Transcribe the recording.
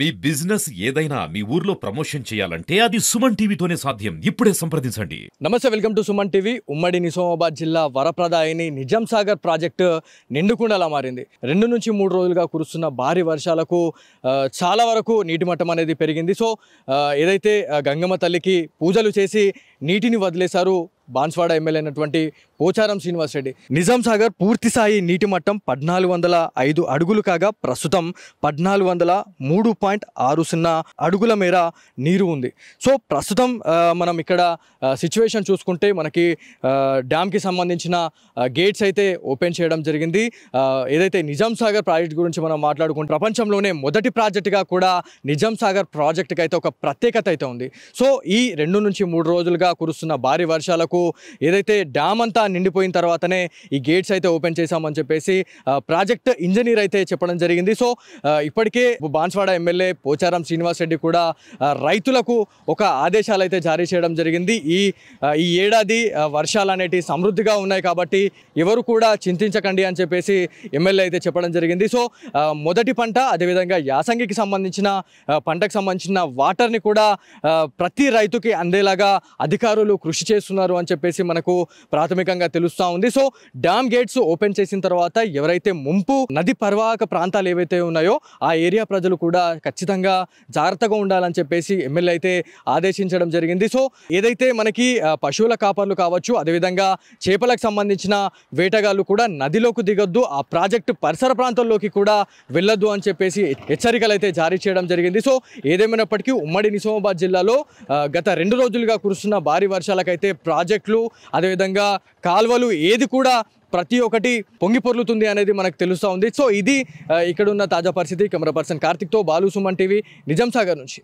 మీ business ఏదైనా మీ ఊర్లో promotion చేయాలంటే అది సుమన్ టీవీతోనే సాధ్యం. ఇప్పుడే సంప్రదించండి. నమస్తే, వెల్కమ్ టు సుమన్ టీవీ. ఉమ్మడి నిజామాబాద్ జిల్లా వరప్రదాయని నిజాం సాగర్ ప్రాజెక్టు నిండుకుండలా మారింది. 2 నుంచి 3 రోజులుగా కురుస్తున్న భారీ వర్షాలకు చాలా వరకు నీటి మట్టం అనేది పెరిగింది. సో ఏదైతే గంగమ్మ తల్లికి పూజలు చేసి నీటిని వదిలేశారు బాన్స్వాడ ఎమ్మెల్యే అయినటువంటి పోచారం శ్రీనివాస్ రెడ్డి. నిజాం సాగర్ పూర్తి స్థాయి నీటి మట్టం 1405 అడుగులు కాగా ప్రస్తుతం 1403.60 అడుగుల మేర నీరు ఉంది. సో ప్రస్తుతం మనం ఇక్కడ సిచ్యువేషన్ చూసుకుంటే మనకి డ్యామ్కి సంబంధించిన గేట్స్ అయితే ఓపెన్ చేయడం జరిగింది. ఏదైతే నిజాం సాగర్ ప్రాజెక్ట్ గురించి మనం మాట్లాడుకుంటే ప్రపంచంలోనే మొదటి ప్రాజెక్టుగా కూడా నిజాం సాగర్ ప్రాజెక్టుకి అయితే ఒక ప్రత్యేకత అయితే ఉంది. సో ఈ 2 నుంచి 3 రోజులుగా కురుస్తున్న భారీ వర్షాలకు ఏదైతే డ్యామ్ అంతా నిండిపోయిన తర్వాతనే ఈ గేట్స్ అయితే ఓపెన్ చేశామని చెప్పేసి ప్రాజెక్ట్ ఇంజనీర్ అయితే చెప్పడం జరిగింది. సో ఇప్పటికే బాన్స్వాడ ఎమ్మెల్యే పోచారం శ్రీనివాస్ రెడ్డి కూడా రైతులకు ఒక ఆదేశాలు అయితే జారీ చేయడం జరిగింది. ఈ ఏడాది వర్షాలు అనేటివి సమృద్ధిగా ఉన్నాయి కాబట్టి ఎవరు కూడా చింతించకండి అని చెప్పేసి ఎమ్మెల్యే అయితే చెప్పడం జరిగింది. సో మొదటి పంట అదేవిధంగా యాసంగికి సంబంధించిన పంటకు సంబంధించిన వాటర్ని కూడా ప్రతి రైతుకి అందేలాగా అధికారులు కృషి చేస్తున్నారు అని చెప్పేసి మనకు ప్రాథమికంగా తెలుస్తూ ఉంది. సో డ్యామ్ గేట్స్ ఓపెన్ చేసిన తర్వాత ఎవరైతే ముంపు నది పరివాహక ప్రాంతాలు ఏవైతే ఉన్నాయో ఆ ఏరియా ప్రజలు కూడా ఖచ్చితంగా జాగ్రత్తగా ఉండాలని చెప్పేసి ఎమ్మెల్యే అయితే ఆదేశించడం జరిగింది. సో ఏదైతే మనకి పశువుల కాపర్లు కావచ్చు, అదేవిధంగా చేపలకు సంబంధించిన వేటగాళ్ళు కూడా నదిలోకి దిగొద్దు, ఆ ప్రాజెక్టు పరిసర ప్రాంతాల్లోకి కూడా వెళ్ళొద్దు అని చెప్పేసి హెచ్చరికలు అయితే జారీ చేయడం జరిగింది. సో ఏదేమైనప్పటికీ ఉమ్మడి నిజామాబాద్ జిల్లాలో గత 2 రోజులుగా కురుస్తున్న భారీ వర్షాలకైతే ప్రాజెక్టులు అదేవిధంగా కాల్వలు ఏది కూడా ప్రతి ఒక్కటి పొంగి పొర్లుతుంది అనేది మనకు తెలుస్తూ ఉంది. సో ఇది ఇక్కడున్న తాజా పరిస్థితి. కెమెరా పర్సన్ కార్తిక్తో బాలు, సుమన్ టీవీ, నిజాం సాగర్ నుంచి.